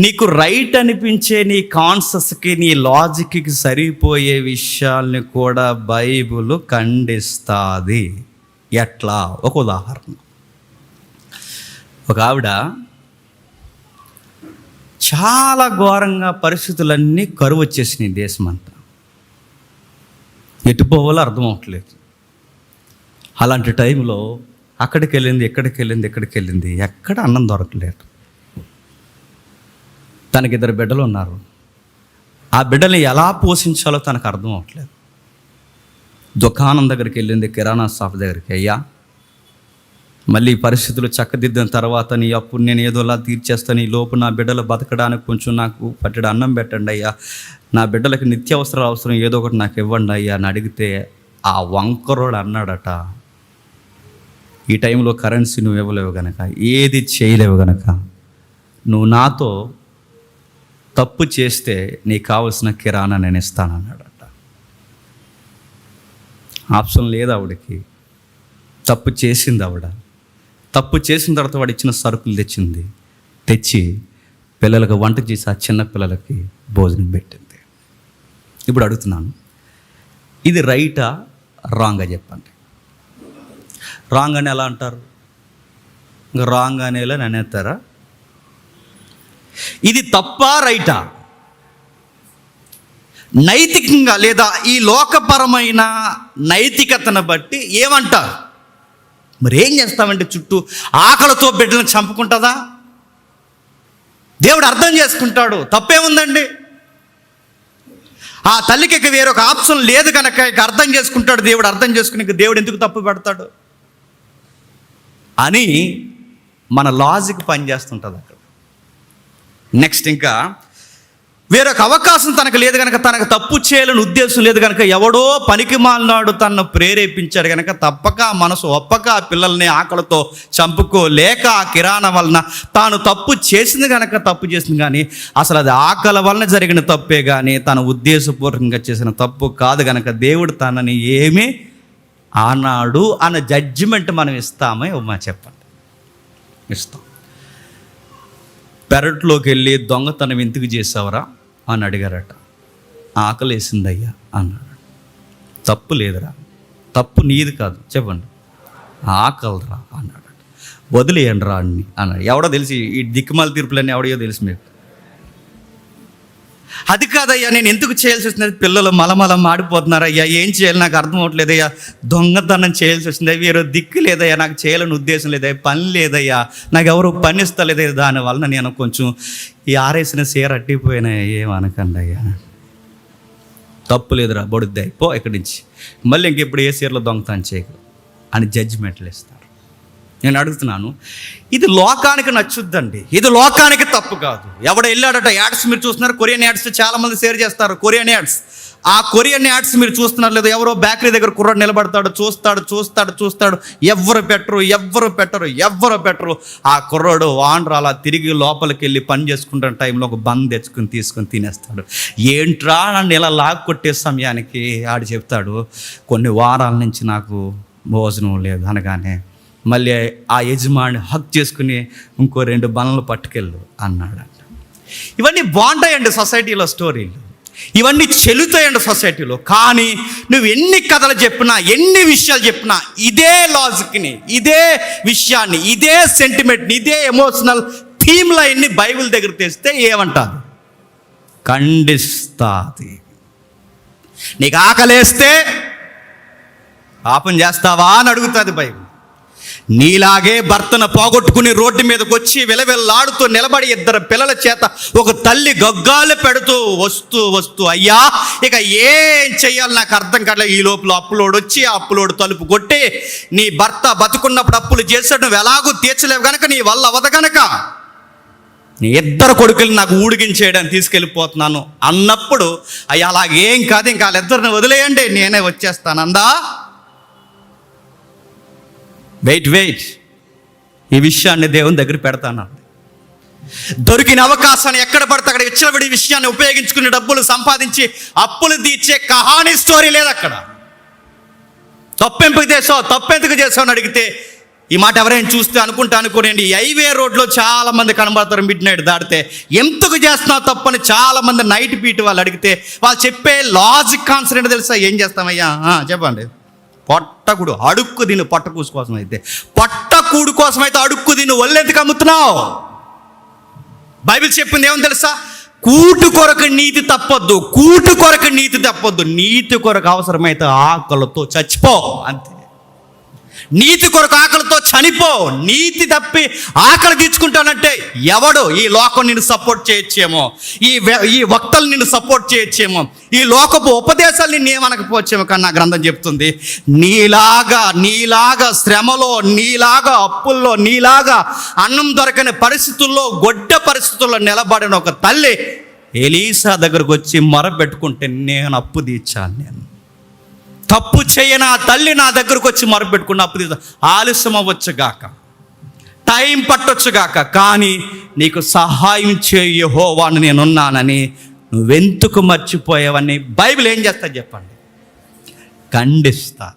నీకు రైట్ అనిపించే నీ కాన్సెప్ట్కి, నీ లాజిక్కి సరిపోయే విషయాల్ని కూడా బైబిల్ ఖండిస్తుంది. ఎట్లా? ఒక ఉదాహరణ. ఒక ఆవిడ చాలా ఘోరంగా పరిస్థితులన్నీ కరువు వచ్చేసినాయి దేశం అంతా, ఎటు పోవాలో అర్థం అవ్వట్లేదు. అలాంటి టైంలో అక్కడికి వెళ్ళింది, ఎక్కడికి వెళ్ళింది, ఎక్కడ అన్నం దొరకలేదు. తనకి 2 బిడ్డలు ఉన్నారు. ఆ బిడ్డల్ని ఎలా పోషించాలో తనకు అర్థం అవ్వట్లేదు. దుకాణం దగ్గరికి వెళ్ళింది, కిరాణా షాప్ దగ్గరికి. అయ్యా, మళ్ళీ పరిస్థితులు చక్కదిద్దిన తర్వాత నీ అప్పుడు నేను ఏదోలా తీర్చేస్తాను, ఈ లోపు నా బిడ్డలు బతకడానికి కొంచెం నాకు పట్టెడు అన్నం పెట్టండి అయ్యా, నా బిడ్డలకి నిత్యావసరాలు అవసరం ఏదో ఒకటి నాకు ఇవ్వండి అయ్యా అని అడిగితే ఆ వంకరోడు అన్నాడట, ఈ టైంలో కరెన్సీ నువ్వు ఇవ్వలేవు గనక, ఏది చేయలేవు గనక, నువ్వు నాతో తప్పు చేస్తే నీకు కావలసిన కిరాణా నేను ఇస్తానన్నాడట. ఆప్షన్ లేదు ఆవిడకి. తప్పు చేసింది ఆవిడ. తప్పు చేసిన తర్వాత వాడు ఇచ్చిన సరుకులు తెచ్చి పిల్లలకు వంట చేసి ఆ చిన్న పిల్లలకి భోజనం పెట్టింది. ఇప్పుడు అడుగుతున్నాను, ఇది రైటా రాంగా చెప్పండి. రాంగ్ అని ఎలా అంటారు? ఇంకా రాంగ్ అనేలా అనేస్తారా? ఇది తప్పా రైటా? నైతికంగా లేదా ఈ లోకపరమైన నైతికతను బట్టి ఏమంటారు? మరి ఏం చేస్తామంటే చుట్టూ ఆకలితో బిడ్డలను చంపుకుంటుందా? దేవుడు అర్థం చేసుకుంటాడు, తప్పేముందండి. ఆ తల్లికి ఇక వేరొక ఆప్షన్ లేదు కనుక ఇక అర్థం చేసుకుంటాడు దేవుడు. అర్థం చేసుకుని ఇక దేవుడు ఎందుకు తప్పు పెడతాడు అని మన లాజిక్ పనిచేస్తుంటుంది అక్కడ. నెక్స్ట్, ఇంకా వేరొక అవకాశం తనకు లేదు కనుక, తనకు తప్పు చేయాలని ఉద్దేశం లేదు కనుక, ఎవడో పనికి మాలినాడు తనను ప్రేరేపించాడు కనుక తప్పక మనసు ఒప్పక ఆ పిల్లల్ని ఆకలితో చంపుకోలేక ఆ కిరాణా వలన తాను తప్పు చేసింది కనుక తప్పు చేసింది. కానీ అసలు అది ఆకలి వలన జరిగిన తప్పే కానీ తన ఉద్దేశపూర్వకంగా చేసిన తప్పు కాదు కనుక దేవుడు తనని ఏమీ ఆనాడు అన్న జడ్జిమెంట్ మనం ఇస్తామా ఇవ్వమా చెప్పండి? ఇస్తాం. పెరట్లోకి వెళ్ళి దొంగతనం ఎందుకు చేసావరా అని అడిగారట. ఆకలి వేసిందయ్యా అన్నాడు. తప్పు లేదురా, తప్పు నీది కాదు, చెప్పండి, ఆకలిరా అన్నాడు. వదిలేయండి రా అన్ని అన్నాడు. ఎవడో తెలిసి ఈ దిక్కుమాల తీర్పులన్నీ ఎవడో తెలుసు మీకు. అది కాదయ్యా, నేను ఎందుకు చేయాల్సి వచ్చింది, పిల్లలు మలమల మాడిపోతున్నారయ్యా, ఏం చేయాలి నాకు అర్థం అవ్వట్లేదయ్యా, దొంగతనం చేయాల్సి వచ్చింది, వేరే దిక్కు లేదయ్యా, నాకు చేయాలని ఉద్దేశం లేదయ్యా, పని లేదయ్యా, నాకు ఎవరు పని ఇస్తలేదయ్యా, దానివల్ల నేను కొంచెం ఈ ఆరేసిన చీర అట్టిపోయినా, ఏమనకండి అయ్యా, తప్పు లేదురా, బొడుద్దాయి పో ఇక్కడి నుంచి, మళ్ళీ ఇంకెప్పుడు ఏ చీరలో దొంగతనం చేయకు అని జడ్జిమెంట్లు ఇస్తారు. నేను అడుగుతున్నాను, ఇది లోకానికి నచ్చుద్దండి, ఇది లోకానికి తప్పు కాదు. ఎవడ వెళ్ళాడట, యాడ్స్ మీరు చూస్తున్నారు, కొరియన్ యాడ్స్ చాలామంది షేర్ చేస్తారు. కొరియన్ యాడ్స్, ఆ కొరియన్ యాడ్స్ మీరు చూస్తున్నారు లేదు, ఎవరో బేకరీ దగ్గర కుర్రాడు నిలబడతాడు, చూస్తాడు, ఎవ్వరు పెట్టరు. ఆ కుర్రాడు వాండ్రు అలా తిరిగి లోపలికి వెళ్ళి పని చేసుకుంటున్న టైంలో ఒక బంద్ తీసుకొని తినేస్తాడు. ఏంట్రా నన్ను ఇలా లాక్కొట్టే సమయానికి ఆడు చెప్తాడు, కొన్ని వారాల నుంచి నాకు భోజనం లేదు అనగానే మళ్ళీ ఆ యజమాని హక్ చేసుకుని ఇంకో 2 బనలు పట్టుకెళ్ళు అన్నాడంట. ఇవన్నీ బాగుంటాయండి సొసైటీలో స్టోరీలు, ఇవన్నీ చెల్లుతాయండి సొసైటీలో. కానీ నువ్వు ఎన్ని కథలు చెప్పినా, ఎన్ని విషయాలు చెప్పినా, ఇదే లాజిక్ని, ఇదే విషయాన్ని, ఇదే సెంటిమెంట్ని, ఇదే ఎమోషనల్ థీమ్ లైన్ని బైబిల్ దగ్గర తెస్తే ఏమంటారు? ఖండిస్తాది. నీకు ఆకలేస్తే పాపం చేస్తావా అని అడుగుతుంది బైబిల్. నీలాగే భర్తను పోగొట్టుకుని రోడ్డు మీదకి వచ్చి విలవిల్లాడుతూ నిలబడి 2 పిల్లల చేత ఒక తల్లి గగ్గాలు పెడుతూ వస్తూ అయ్యా ఇక ఏం చెయ్యాలి నాకు అర్థం కావట్లేదు. ఈ లోపల అప్పులోడు వచ్చి ఆ అప్పులోడు తలుపు కొట్టి, నీ భర్త బతుకున్నప్పుడు అప్పులు చేసాడు, నువ్వు ఎలాగూ తీర్చలేవు కనుక, నీ వల్ల అవదు కనుక నీ 2 కొడుకులు నాకు ఊడిగించేయడానికి తీసుకెళ్ళిపోతున్నాను అన్నప్పుడు, అయ్యా అలాగేం కాదు, ఇంకా వాళ్ళిద్దరిని వదిలేయండి, నేనే వచ్చేస్తానందా? వెయిట్, ఈ విషయాన్ని దేవుని దగ్గర పెడతాను. దొరికిన అవకాశాన్ని ఎక్కడ పడితే అక్కడ విచ్చలవిడి విషయాన్ని ఉపయోగించుకుని డబ్బులు సంపాదించి అప్పులు తీర్చే కహానీ స్టోరీ లేదు అక్కడ. తప్పెందుకు చేసావు అని అడిగితే ఈ మాట ఎవరైనా చూస్తే అనుకోండి, హైవే రోడ్లో చాలా మంది కనబడతారు మిడ్ నైట్ దాటితే. ఎందుకు చేస్తున్నావు తప్పని చాలా మంది నైట్ బీట్ వాళ్ళు అడిగితే వాళ్ళు చెప్పే లాజిక్ ఆన్సర్ ఏంటో తెలుసా? ఏం చేస్తామయ్యా చెప్పండి. పొట్టకుడు అడుక్కు తిను, పొట్టకూసు కోసం అయితే, పొట్టకూడు కోసం అయితే అడుక్కు తిను, ఒళ్ళెందుకు అమ్ముతున్నావు? బైబిల్ చెప్పింది ఏమని తెలుసా? కూటు కొరకు నీతి తప్పొద్దు, కూటు కొరకు నీతి తప్పొద్దు, నీతి కొరకు అవసరమైతే ఆకలితో చచ్చిపో, అంతే. నీతి కొరకు ఆకలితో చనిపో. నీతి తప్పి ఆకలి తీర్చుకుంటానంటే ఎవడు? ఈ లోకం నిన్ను సపోర్ట్ చేయొచ్చేమో, ఈ వక్తలు నిన్ను సపోర్ట్ చేయొచ్చేమో, ఈ లోకపు ఉపదేశాలు నిన్ను ఏమనకపోవచ్చేమో, కానీ నా గ్రంథం చెప్తుంది నీలాగా శ్రమలో, నీలాగా అప్పుల్లో, నీలాగా అన్నం దొరకని పరిస్థితుల్లో, గొడ్డ పరిస్థితుల్లో నిలబడిన ఒక తల్లి ఎలీసా దగ్గరకు వచ్చి మొరపెట్టుకుంటే నేను అప్పు తీర్చాను. నేను తప్పు చేయని ఆ తల్లి నా దగ్గరకు వచ్చి మొరపెట్టుకున్న అప్పు తీర్చా. ఆలస్యం అవ్వచ్చుగాక, టైం పట్టొచ్చుగాక, కానీ నీకు సహాయం చేయ యెహోవాను నేనున్నానని నువ్వెందుకు మర్చిపోయావని బైబిల్ ఏం చేస్తా చెప్పండి? ఖండిస్తా.